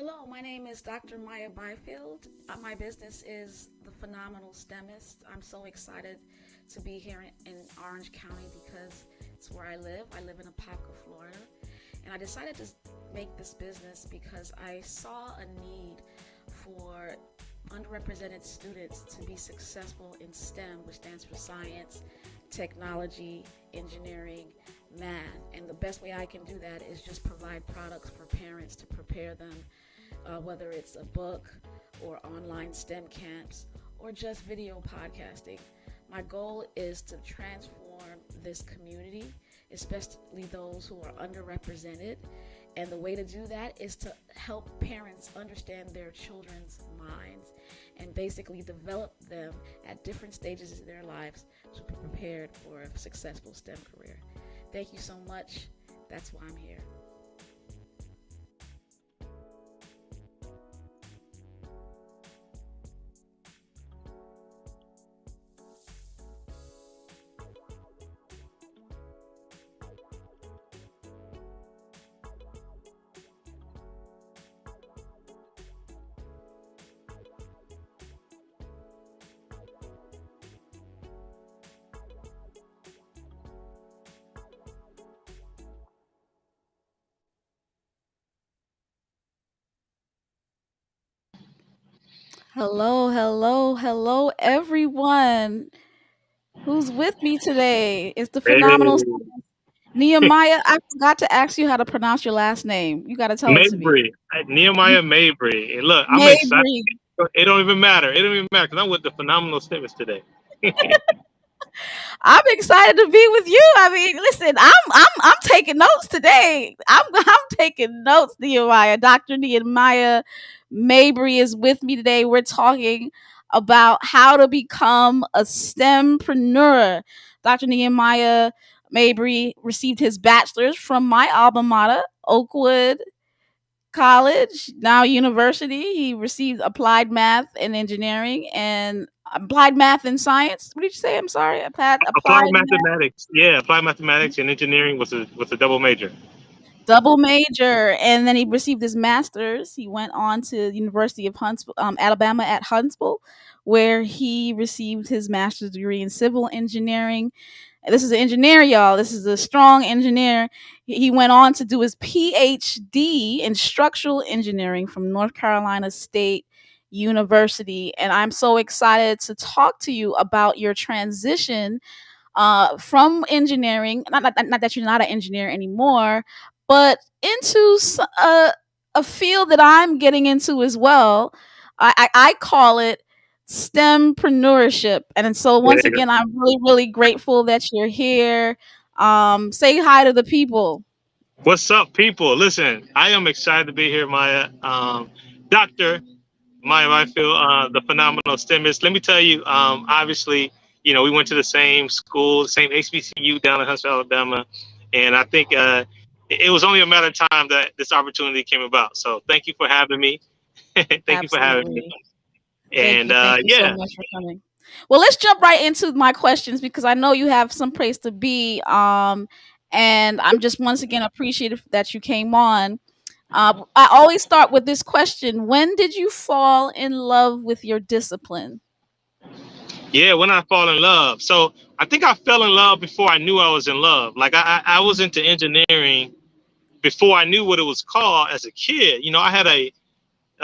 Hello, my name is Dr. Maya Byfield. My business is The Phenomenal STEMist. I'm so excited to be here in Orange County because it's where I live. I live in Apopka, Florida. And I decided to make this business because I saw a need for underrepresented students to be successful in STEM, which stands for science, technology, engineering, math. And the best way I can do that is just provide products for parents to prepare them, whether it's a book or online STEM camps or just video podcasting. My goal is to transform this community, especially those who are underrepresented. And the way to do that is to help parents understand their children's minds and basically develop them at different stages of their lives to be prepared for a successful STEM career. Thank you so much. That's why I'm here. Hello, hello, hello, everyone who's with me today. It's the Hey, phenomenal Nehemiah. I forgot to ask you how to pronounce your last name. You got to tell it to me. Mabry, Nehemiah Mabry. And look, I'm excited. Mabry. It don't even matter. It don't even matter because I'm with the phenomenal snippets today. I'm excited to be with you. I mean, listen, I'm taking notes today. I'm taking notes, Nehemiah. Dr. Nehemiah Mabry is with me today. We're talking about how to become a STEMpreneur. Dr. Nehemiah Mabry received his bachelor's from my alma mater, Oakwood College, now university. He received applied math and engineering and applied math and science. What did you say? I'm sorry. Applied Applied math, mathematics. Yeah, applied mathematics and engineering was a double major. double major, and then he received his master's. He went on to the University of Huntsville, Alabama at Huntsville, where he received his master's degree in civil engineering. This is an engineer, y'all. This is a strong engineer. He went on to do his PhD in structural engineering from North Carolina State University. And I'm so excited to talk to you about your transition from engineering, not that you're not an engineer anymore, but into a field that I'm getting into as well. I call it STEMpreneurship. And so There once you go. again, I'm really, really grateful that you're here. Say hi to the people. What's up, people? Listen, I am excited to be here, Maya. Doctor Maya Byfield, the phenomenal STEMist. Let me tell you, obviously, we went to the same school, the same HBCU down in Huntsville, Alabama. And I think it was only a matter of time that this opportunity came about. So thank you for having me. Thank you for having me. Absolutely. Thank And you. Thank you so yeah, much for coming. Well, let's jump right into my questions because I know you have some place to be. And I'm just once again appreciative that you came on. I always start with this question: when did you fall in love with your discipline? yeah, when I fall in love. So I think I fell in love before I knew I was in love. Like I was into engineering before I knew what it was called as a kid. I had a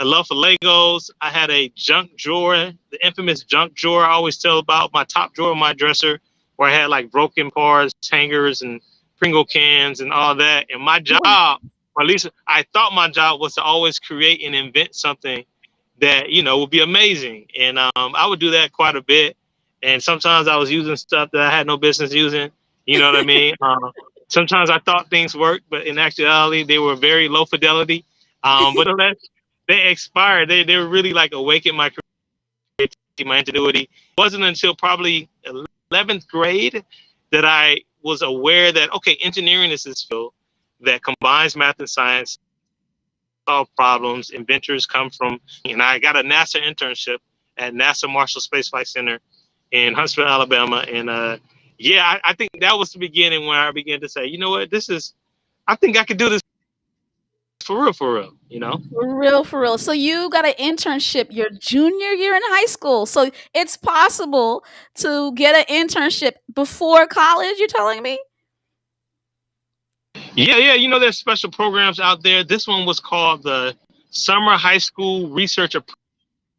love for Legos. I had a junk drawer, the infamous junk drawer I always tell about, my top drawer of my dresser, where I had like broken parts, hangers, and Pringle cans and all that. And my job, or at least I thought my job, was to always create and invent something that would be amazing. And I would do that quite a bit. And sometimes I was using stuff that I had no business using. You know what I mean? Sometimes I thought things worked, but in actuality, they were very low fidelity. But they expired. They were really like awakened my creativity, my ingenuity. It wasn't until probably 11th grade that I was aware that okay, engineering is this field that combines math and science, solve problems. Inventors come from, and I got a NASA internship at NASA Marshall Space Flight Center in Huntsville, Alabama, and yeah, I think that was the beginning where I began to say, you know what, this is. I think I could do this for real, for real. You know. For real, for real. So you got an internship your junior year in high school. So it's possible to get an internship before college, you're telling me? Yeah, yeah. You know, there's special programs out there. This one was called the Summer High School Research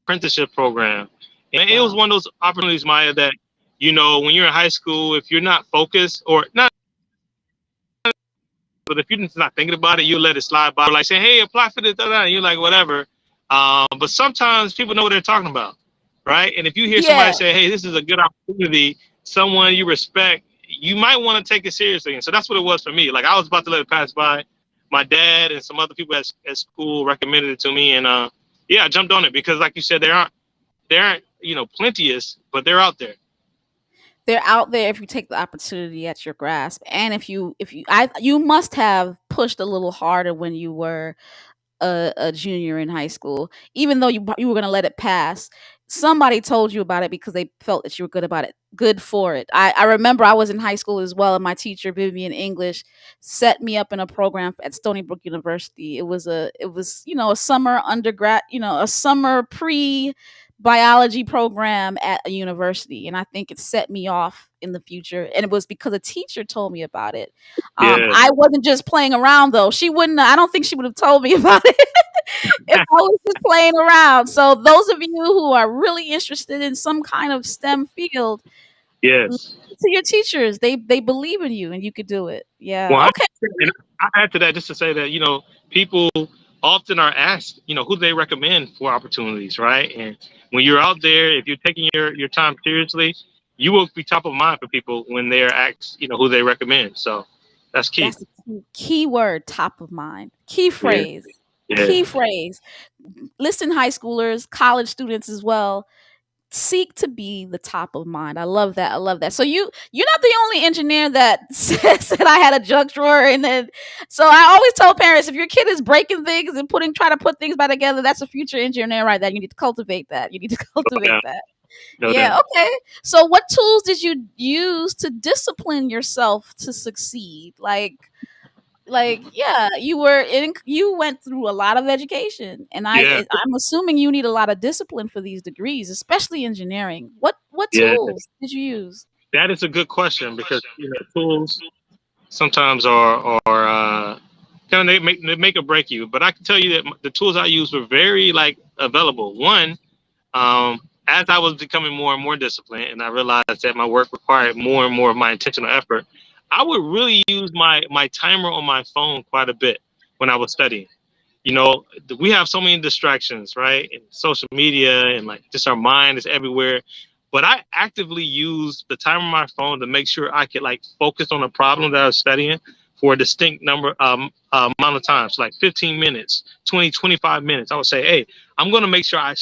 Apprenticeship Program, and it was Wow. one of those opportunities, Maya, that when you're in high school, if you're not focused or not, but if you're just not thinking about it, you let it slide by, like saying, "Hey, apply for this," da, da, and you're like, "Whatever." But sometimes people know what they're talking about, right? And if you hear Yeah. somebody say, "Hey, this is a good opportunity," someone you respect, you might want to take it seriously. And so that's what it was for me. Like I was about to let it pass by. My dad and some other people at school recommended it to me, and yeah, I jumped on it because, like you said, they aren't plenteous, but they're out there. They're out there if you take the opportunity at your grasp. And you must have pushed a little harder when you were a junior in high school, even though you were gonna let it pass. Somebody told you about it because they felt that you were good about it, good for it. I remember I was in high school as well, and my teacher Vivian English set me up in a program at Stony Brook University. It was a summer undergrad, a summer pre biology program at a university, and I think it set me off in the future, and it was because a teacher told me about it. Yeah, I wasn't just playing around though. She wouldn't. I don't think she would have told me about it if I was just playing around. So those of you who are really interested in some kind of STEM field, listen yes. to your teachers. They believe in you, and you could do it. Yeah. Okay. 100%. And I add to that just to say that people often are asked who they recommend for opportunities, right? And when you're out there, if you're taking your time seriously, you will be top of mind for people when they're asked who they recommend. So that's key. That's the key word. Top of mind. Key Yeah, phrase. yeah, Key phrase. Listen, high schoolers, college students as well, seek to be the top of mind. I love that. I love that. So you're not the only engineer that said I had a junk drawer, and then so I always tell parents, if your kid is breaking things and trying to put things back together, that's a future engineer right there. You need to cultivate that. You need to no cultivate doubt, that. no Yeah, doubt. okay. So what tools did you use to discipline yourself to succeed? Yeah, you went through a lot of education, and Yeah, I'm assuming you need a lot of discipline for these degrees, especially engineering. What yeah. tools did you use? That is a good question because tools sometimes are kind of they make or break you. But I can tell you that the tools I used were very like available. One, as I was becoming more and more disciplined, and I realized that my work required more and more of my intentional effort, I would really use my timer on my phone quite a bit when I was studying. We have so many distractions, right? And social media and like just our mind is everywhere. But I actively use the time on my phone to make sure I could like focus on a problem that I was studying for a distinct amount of times, like 15 minutes, 20, 25 minutes. I would say, hey, I'm going to make sure I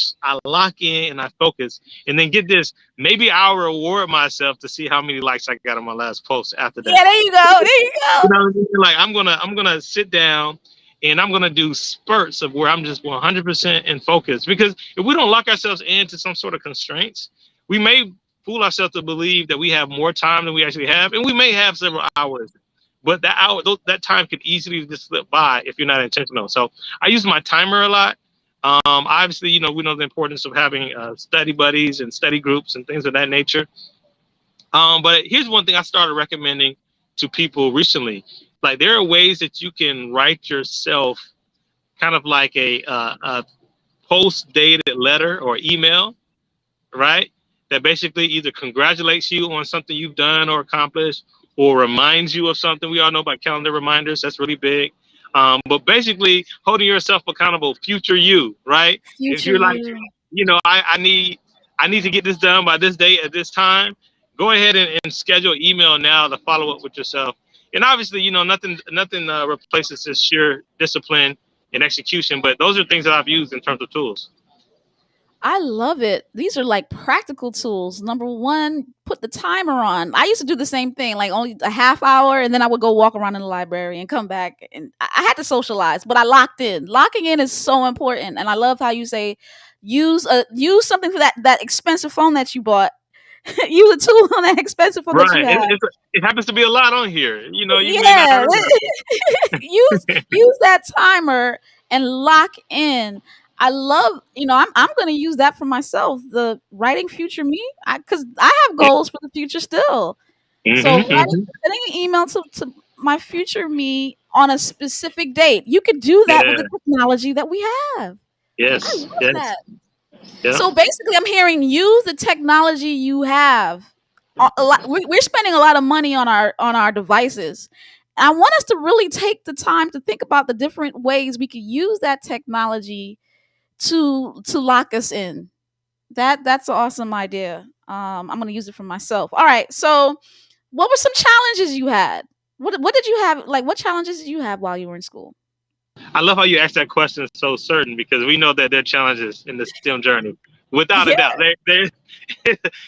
lock in and I focus. And then get this, maybe I'll reward myself to see how many likes I got on my last post after that. Yeah, there you go. There you go. You know what I mean? Like I'm gonna sit down and I'm gonna do spurts of where I'm just 100% in focus. Because if we don't lock ourselves into some sort of constraints, we may fool ourselves to believe that we have more time than we actually have, and we may have several hours. But that time could easily just slip by if you're not intentional. So I use my timer a lot. Obviously, we know the importance of having study buddies and study groups and things of that nature. But here's one thing I started recommending to people recently. Like there are ways that you can write yourself kind of like a post dated letter or email, right? That basically either congratulates you on something you've done or accomplished or reminds you of something. We all know about calendar reminders. That's really big. But basically holding yourself accountable, future you, right? If Future you're like, you. I need to get this done by this date at this time, go ahead and schedule email now to follow up with yourself. And obviously, nothing replaces this sheer discipline and execution. But those are things that I've used in terms of tools. I love it. These are like practical tools. Number one, put the timer on. I used to do the same thing, like only a half hour, and then I would go walk around in the library and come back. And I had to socialize, but I locked in. Locking in is so important, and I love how you say use something for that expensive phone that you bought. Use a tool on that expensive phone that you Right. have. It happens to be a lot on here. You may not Yeah, realize. use that timer and lock in. I love, I'm going to use that for myself. The writing future me, because I have Yeah. goals for the future still. So Mm-hmm, writing, hmm. sending an email to my future me on a specific date. You could do that with Yeah. the technology that we have. I Yes. love Yes. that. Yeah. So basically, I'm hearing use the technology you have. We're spending a lot of money on our devices. I want us to really take the time to think about the different ways we could use that technology to lock us in. That's an awesome idea. I'm gonna use it for myself. All right. So, what were some challenges you had? What did you have? Like, what challenges did you have while you were in school? I love how you asked that question so certain because we know that there are challenges in the STEM journey, without a Yeah. doubt.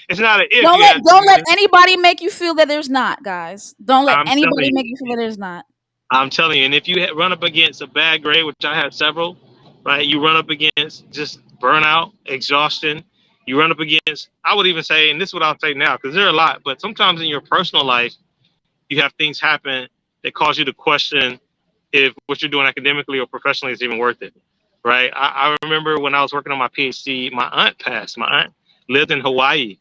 It's not an if Don't you let ask don't let me. anybody make you feel that there's not, guys. Don't let I'm telling anybody make you. you feel that there's not. I'm telling you. And if you run up against a bad grade, which I had several, right? You run up against just burnout, exhaustion. You run up against, I would even say, and this is what I'll say now, because there are a lot, but sometimes in your personal life, you have things happen that cause you to question if what you're doing academically or professionally is even worth it, right? I remember when I was working on my PhD, my aunt passed. My aunt lived in Hawaii,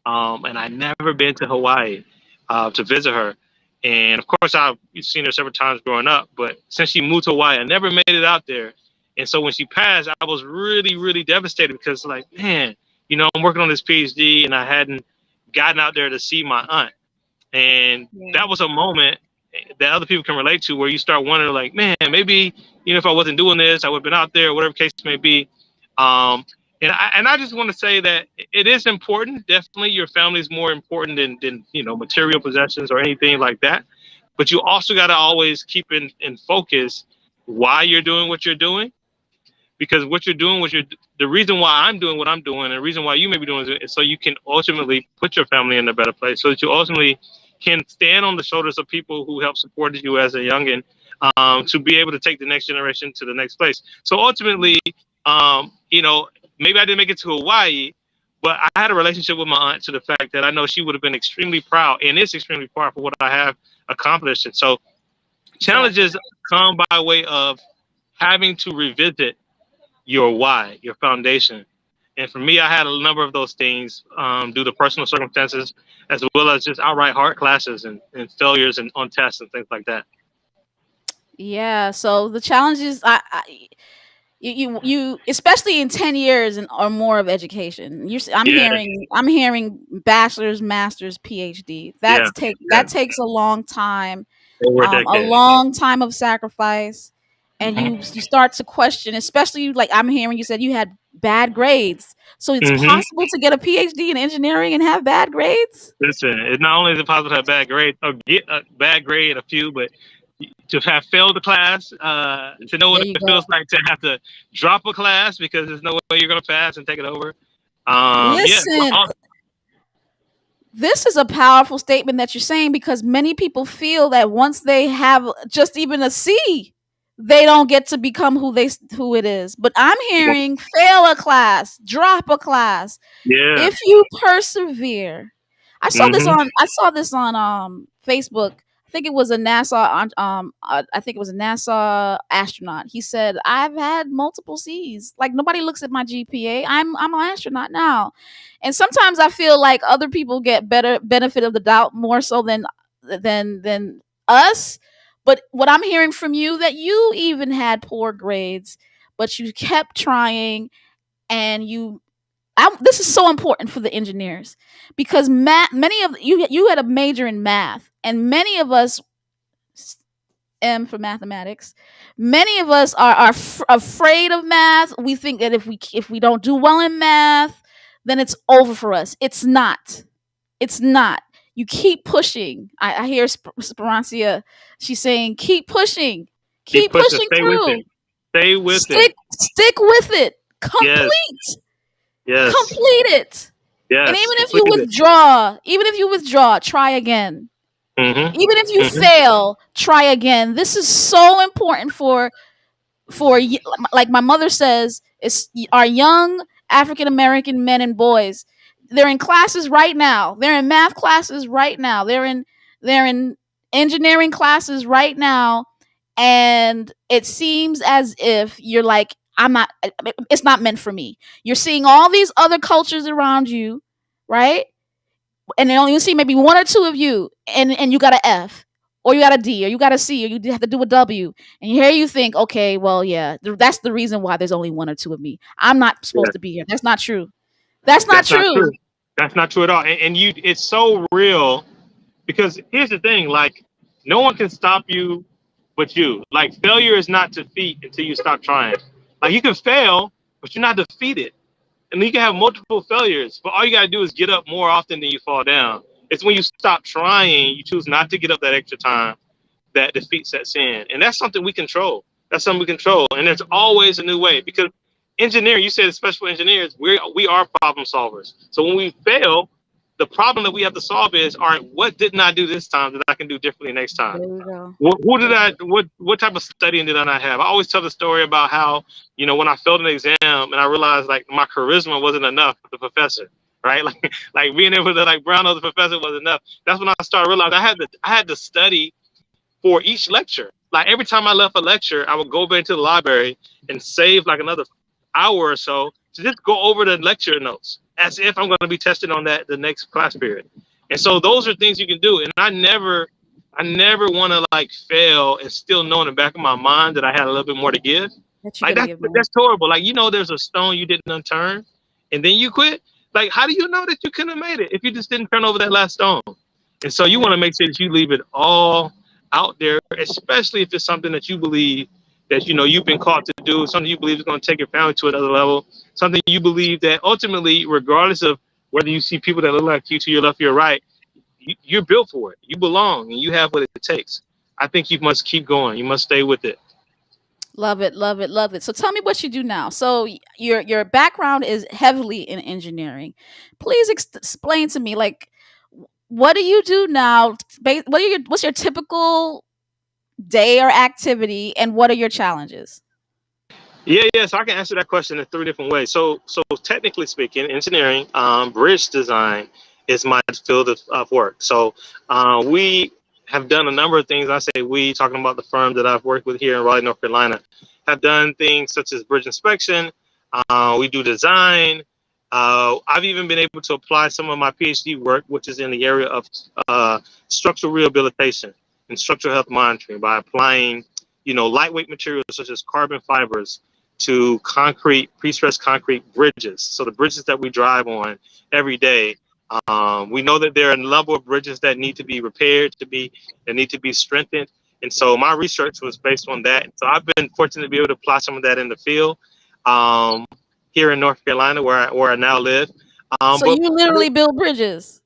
and I'd never been to Hawaii to visit her. And of course, I've seen her several times growing up, but since she moved to Hawaii, I never made it out there. And so when she passed, I was really, really devastated because, like, man, I'm working on this PhD and I hadn't gotten out there to see my aunt. And Yeah. that was a moment that other people can relate to where you start wondering, like, man, maybe, if I wasn't doing this, I would have been out there, whatever case may be. And I just want to say that it is important. Definitely your family is more important than material possessions or anything like that. But you also got to always keep in focus why you're doing what you're doing, because what you're doing, the reason why I'm doing what I'm doing, and the reason why you may be doing it is so you can ultimately put your family in a better place, so that you ultimately can stand on the shoulders of people who helped support you as a youngin, to be able to take the next generation to the next place. So ultimately, maybe I didn't make it to Hawaii, but I had a relationship with my aunt to the fact that I know she would have been extremely proud and is extremely proud for what I have accomplished. And so Exactly. challenges come by way of having to revisit your why, your foundation. And for me, I had a number of those things due to personal circumstances, as well as just outright hard classes and failures and on tests and things like that. Yeah. So the challenges, you especially in 10 years and or more of education. I'm Yeah, hearing bachelor's, master's, PhD. yeah, yeah. That takes a long time, Over a a decade. long time of sacrifice, and you start to question, especially like I'm hearing you said you had bad grades. So it's Mm-hmm. possible to get a PhD in engineering and have bad grades? Listen, it's not only is it possible to have bad grades or get a bad grade, a few, but to have failed the class, to know what There you it go. feels like to have to drop a class because there's no way you're going to pass and take it over. Yeah. Listen, this is a powerful statement that you're saying because many people feel that once they have just even a C, they don't get to become who it is. But I'm hearing fail a class, drop a class. Yeah. If you persevere, Mm-hmm. I saw this on Facebook. I think it was a I think it was a NASA astronaut. He said, "I've had multiple C's. Like nobody looks at my GPA. I'm an astronaut now." And sometimes I feel like other people get better benefit of the doubt more so than us. But what I'm hearing from you that you even had poor grades, but you kept trying and this is so important for the engineers because many of you had a major in math, and many of us M for mathematics. Many of us are afraid of math. We think that if we don't do well in math, then it's over for us. It's not. It's not. You keep pushing. I hear Sperancia. She's saying, "Keep pushing. Keep Keep pushing. pushing Stay with through. it. Stay with it. Stick with it. Yes. Complete." Yes. Complete it. And Yes. even if Complete you it. withdraw, try again. Mm-hmm. Even if you Mm-hmm. fail, try again. This is so important for like my mother says, it's our young African American men and boys. they're in classes right now. They're in math classes right now. They're in engineering classes right now, and it seems as if you're like, I'm not. It's not meant for me. You're seeing all these other cultures around you, right? And then only you see maybe one or two of you, and you got an F, or you got a D, or you got a C, or you have to do a W, and here you think, okay, well, yeah, that's the reason why there's only one or two of me. I'm not Yeah, supposed to be here. That's not true. That's not that's not true. true. That's not true at all. And you, it's so real because here's the thing: like, no one can stop you but you. Like, failure is not defeat until you stop trying. Like, you can fail, but you're not defeated. And you can have multiple failures, but all you gotta do is get up more often than you fall down. It's when you stop trying, you choose not to get up that extra time, that defeat sets in. And that's something we control. That's something we control. And there's always a new way because engineering, you said especially for engineers, we are problem solvers. So when we fail, the problem that we have to solve is, all right, what didn't I do this time that I can do differently next time? There we go. Who did There we I? go. What type of studying did I not have? I always tell the story about how, when I failed an exam and I realized like my charisma wasn't enough for the professor, right? Like being able to like brown out the professor was enough. That's when I started realizing I had to study for each lecture. Like every time I left a lecture, I would go back to the library and save like another hour or so to just go over the lecture notes as if I'm going to be tested on that the next class period. And so those are things you can do. And I never want to like fail and still know in the back of my mind that I had a little bit more to give. That you Like gotta give more. that's horrible. Like there's a stone you didn't unturn, and then you quit. Like how do you know that you couldn't have made it if you just didn't turn over that last stone? And so you want to make sure that you leave it all out there, especially if it's something that you believe that you've been called to do, something you believe is going to take your family to another level, something you believe that ultimately, regardless of whether you see people that look like you to your left or your right, you're built for it. You belong, and you have what it takes. I think you must keep going. You must stay with it. Love it, love it, love it. So tell me what you do now. So your background is heavily in engineering. Please explain to me, like, what do you do now? What's your typical day or activity, and what are your challenges? Yeah. So I can answer that question in three different ways. So technically speaking, engineering, bridge design is my field of work. So we have done a number of things. I say we, talking about the firm that I've worked with here in Raleigh, North Carolina, have done things such as bridge inspection. We do design. I've even been able to apply some of my PhD work, which is in the area of structural rehabilitation and structural health monitoring, by applying lightweight materials such as carbon fibers to concrete, pre-stressed concrete bridges. So the bridges that we drive on every day, we know that there are a number of bridges that need to be repaired, that need to be strengthened. And so my research was based on that. So I've been fortunate to be able to apply some of that in the field here in North Carolina, where I now live. So But you literally build bridges.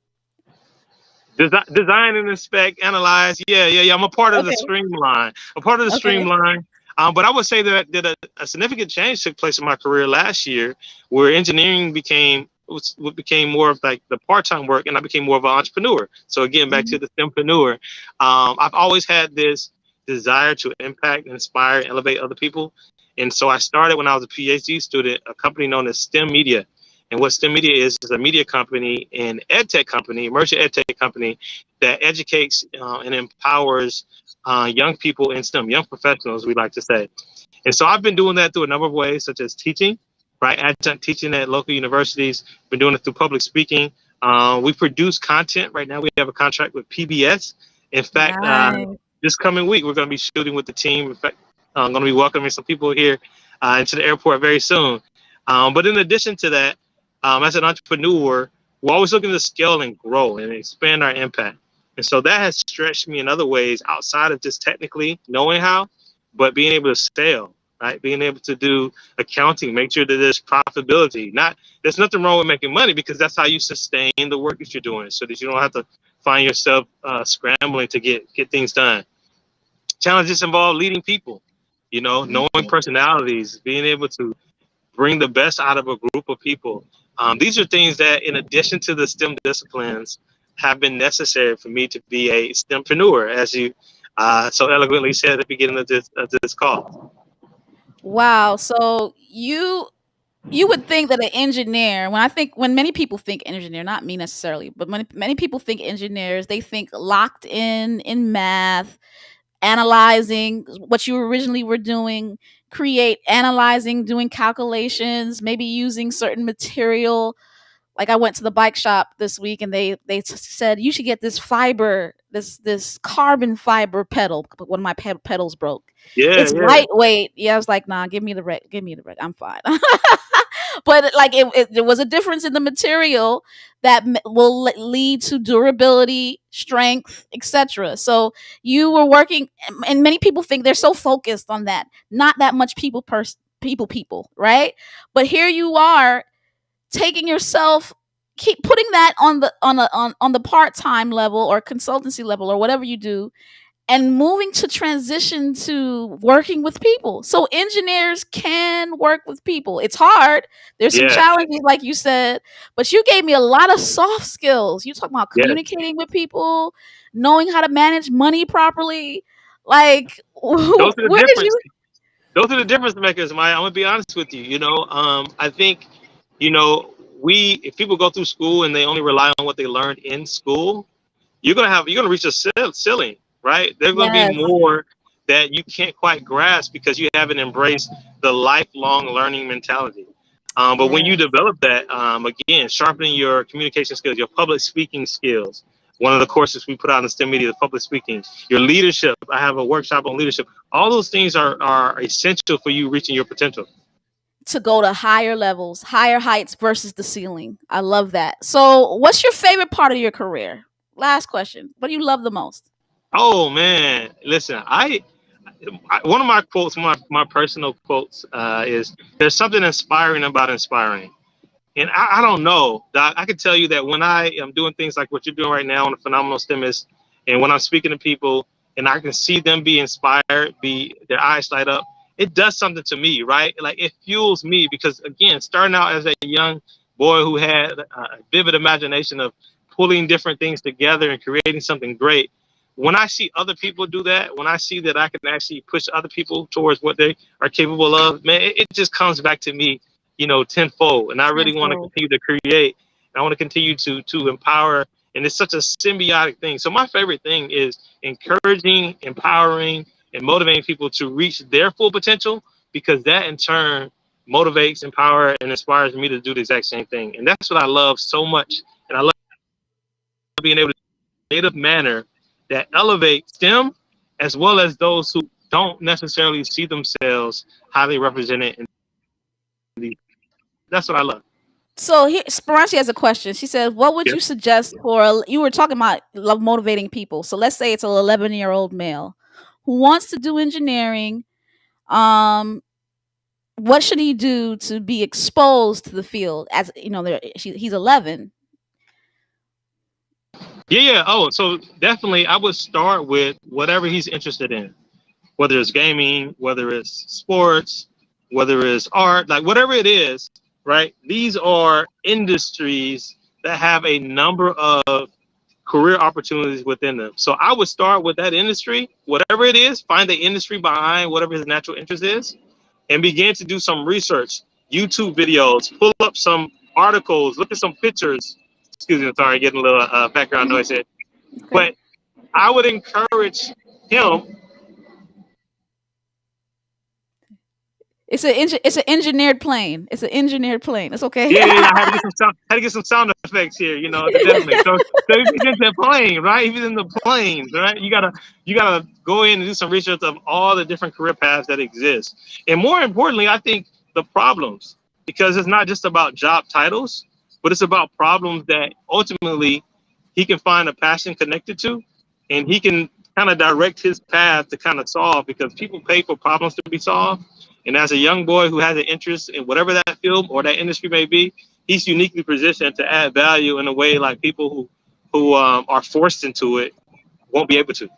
design and inspect, analyze. Yeah. I'm a part of the Okay. streamline. A part of the Okay. streamline. But I would say that a significant change took place in my career last year, where engineering became what became more of like the part-time work, and I became more of an entrepreneur. So again, back Mhm. to the STEMpreneur. I've always had this desire to impact, inspire, and elevate other people. And so I started when I was a PhD student, a company known as STEM Media. And what STEM Media is a media company and ed tech company, emerging ed tech company that educates and empowers young people in STEM, young professionals, we like to say. And so I've been doing that through a number of ways, such as teaching, right? Adjunct teaching at local universities. Been doing it through public speaking. We produce content. Right now, we have a contract with PBS. In fact, Nice. this coming week, we're going to be shooting with the team. In fact, I'm going to be welcoming some people here into the airport very soon. But in addition to that, as an entrepreneur, we're always looking to scale and grow and expand our impact. And so that has stretched me in other ways outside of just technically knowing how, but being able to scale, right? Being able to do accounting, make sure that there's profitability. There's nothing wrong with making money, because that's how you sustain the work that you're doing, so that you don't have to find yourself scrambling to get things done. Challenges involve leading people, knowing Mhm. personalities, being able to bring the best out of a group of people. These are things that, in addition to the STEM disciplines, have been necessary for me to be a STEMpreneur, as you so eloquently said at the beginning of this call. Wow. So you You would think that an engineer, when many people think engineer, not me necessarily, but many people think engineers, they think locked in math, analyzing what you originally were doing, create analyzing, doing calculations, maybe using certain material. Like I went to the bike shop this week and said you should get this fiber, this carbon fiber pedal. But one of my pedals broke. Yeah, It's yeah, lightweight. Yeah, I was like, nah, give me the wreck, give me the wreck. I'm fine. But like there was a difference in the material that will lead to durability, strength, etc. So you were working, and many people think they're so focused on that, not that much people, right? But here you are taking yourself, keep putting that on the part-time level or consultancy level or whatever you do, and moving to transition to working with people. So engineers can work with people. It's hard. There's some yeah, challenges, like you said, but you gave me a lot of soft skills. You talk about yeah. communicating with people, knowing how to manage money properly. Like, Those are the where did difference. you? Those are the difference makers, Maya. I'm gonna be honest with you. I think, you know, if people go through school and they only rely on what they learned in school, you're gonna reach a ceiling, right? There's gonna be Yes, more that you can't quite grasp because you haven't embraced the lifelong learning mentality. But when you yes. develop that, again, sharpening your communication skills, your public speaking skills. One of the courses we put out in STEM media, the public speaking, your leadership. I have a workshop on leadership. All those things are essential for you reaching your potential. To go to higher levels, higher heights versus the ceiling. I love that. So, what's your favorite part of your career? Last question. What do you love the most? Oh man, listen, one of my quotes, my personal quotes, is there's something inspiring about inspiring. And I don't know. I can tell you that when I am doing things like what you're doing right now on a phenomenal STEMist, and when I'm speaking to people and I can see them be inspired, be their eyes light up, it does something to me, right? Like it fuels me because again, starting out as a young boy who had a vivid imagination of pulling different things together and creating something great. When I see other people do that, when I see that I can actually push other people towards what they are capable of, man, it just comes back to me, tenfold. And I really want to Tenfold. continue to create. I want to continue to empower. And it's such a symbiotic thing. So my favorite thing is encouraging, empowering, and motivating people to reach their full potential because that in turn motivates, empowers, and inspires me to do the exact same thing. And that's what I love so much. And I love being able to do it in a creative manner that elevates them as well as those who don't necessarily see themselves highly represented in the. That's what I love. So here, Sparachi has a question. She says, "What would Yeah. you suggest for?" You were talking about love motivating people. So let's say it's an 11-year-old male who wants to do engineering. Um, what should he do to be exposed to the field? As you know, he's 11. Yeah, yeah. Oh, so definitely I would start with whatever he's interested in, whether it's gaming, whether it's sports, whether it's art, like whatever it is, right? These are industries that have a number of career opportunities within them. So I would start with that industry, whatever it is, find the industry behind whatever his natural interest is, and begin to do some research, YouTube videos, pull up some articles, look at some pictures. Excuse me, I'm sorry, getting a little background Mhm. noise here. Okay. But I would encourage him. It's an engineered plane. It's an engineered plane. It's okay. Yeah, yeah, yeah. I had to get some sound. Had to get some sound effects here. Definitely. So if he's in the plane, right? If he's in the planes, right? You gotta go in and do some research of all the different career paths that exist, and more importantly, I think the problems, because it's not just about job titles, but it's about problems that ultimately he can find a passion connected to, and he can kind of direct his path to kind of solve. Because people pay for problems to be solved, and as a young boy who has an interest in whatever that field or that industry may be, he's uniquely positioned to add value in a way like people who are forced into it won't be able to.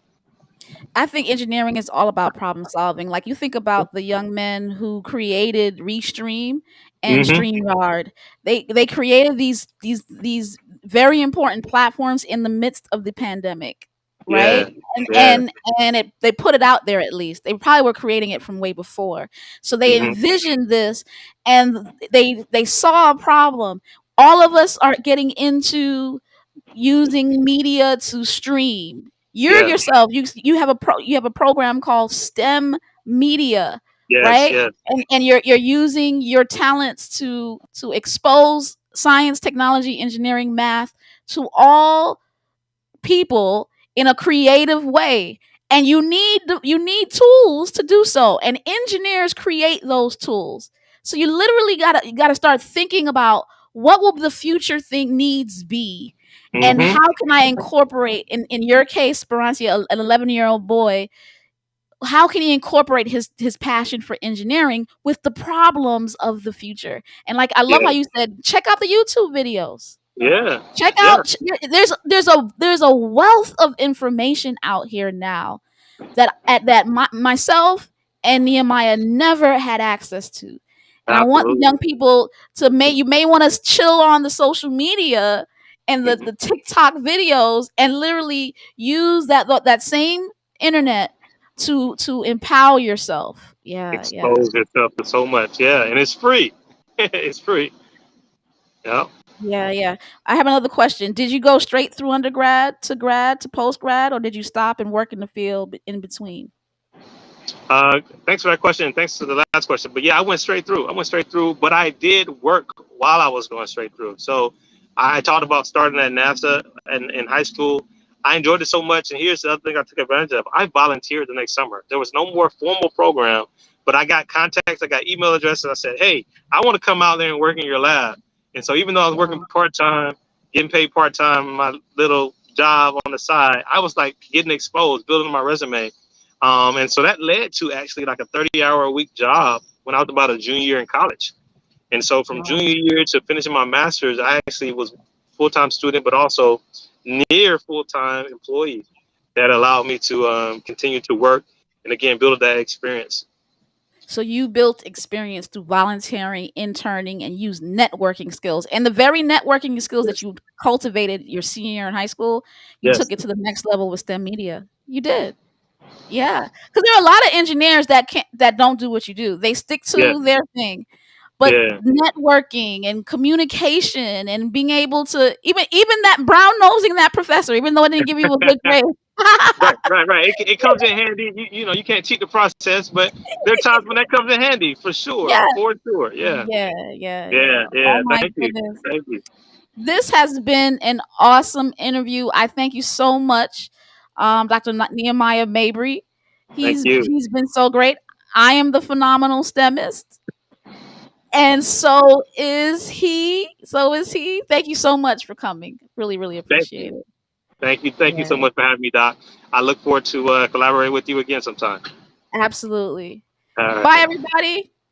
I think engineering is all about problem solving. Like you think about the young men who created Restream and Hmm. StreamYard. They created these very important platforms in the midst of the pandemic. right? Yeah. And Yeah. and and they put it out there at least. They probably were creating it from way before. So they Hmm. envisioned this and they saw a problem. All of us are getting into using media to stream. You're Yeah. yourself, you have a program called STEM Media, Yes. right? Yes. And you're using your talents to expose science, technology, engineering, math to all people in a creative way, and you need tools to do so, and engineers create those tools. So you got to start thinking about what will the future thing needs be, and Hmm. how can I incorporate, in your case, Sperancia, an 11-year-old boy, how can he incorporate his passion for engineering with the problems of the future? And like, I love how Yeah. you said, check out the YouTube videos. Yeah. Check Yeah. out, there's a wealth of information out here now that myself and Nehemiah never had access to. And I want Absolutely. young people to you may want to chill on the social media and Hmm. the TikTok videos, and literally use that same internet to empower yourself. Yeah, yeah. Expose yourself to so much. Yeah, and it's free. It's free. Yeah. Yeah, yeah. I have another question. Did you go straight through undergrad to grad to post grad, or did you stop and work in the field in between? Thanks for that question, and thanks for the last question. But yeah, I went straight through. I went straight through, but I did work while I was going straight through. So I talked about starting at NASA and in high school. I enjoyed it so much, and here's the other thing I took advantage of. I volunteered the next summer. There was no more formal program, but I got contacts, I got email addresses. I said, "Hey, I want to come out there and work in your lab." And so even though I was working Wow. part time, getting paid part time, my little job on the side, I was like getting exposed, building my resume. And so that led to actually like a 30-hour a week job when I was about a junior year in college. And so from Wow. junior year to finishing my master's, I actually was full-time student, but also near full-time employee. That allowed me to continue to work and again build that experience. So you built experience through volunteering, interning, and used networking skills. And the very networking skills that Yes. you cultivated your senior year in high school, you Yes. took it to the next level with STEM media. You did. Yeah. Because there are a lot of engineers that don't do what you do. They stick Yeah. to their thing. But Yeah. networking and communication and being able to, even that brown nosing that professor, even though it didn't give you a good grade. Right. Right. Right. It comes in handy. You know, you can't cheat the process, but there are times when that comes in handy for sure. Yeah. For sure. Yeah. Yeah, yeah, Yeah. yeah. Oh Yeah. my Thank you. goodness. Thank you. This has been an awesome interview. I thank you so much, Dr. Nehemiah Mabry. Thank you. He's been so great. I am the phenomenal STEMist, and so is he. So is he. Thank you so much for coming. Really, really Thank appreciate you. it. Thank you. Thank you so Yeah, much for having me, Doc. I look forward to collaborating with you again sometime. absolutely. All Bye, right. everybody.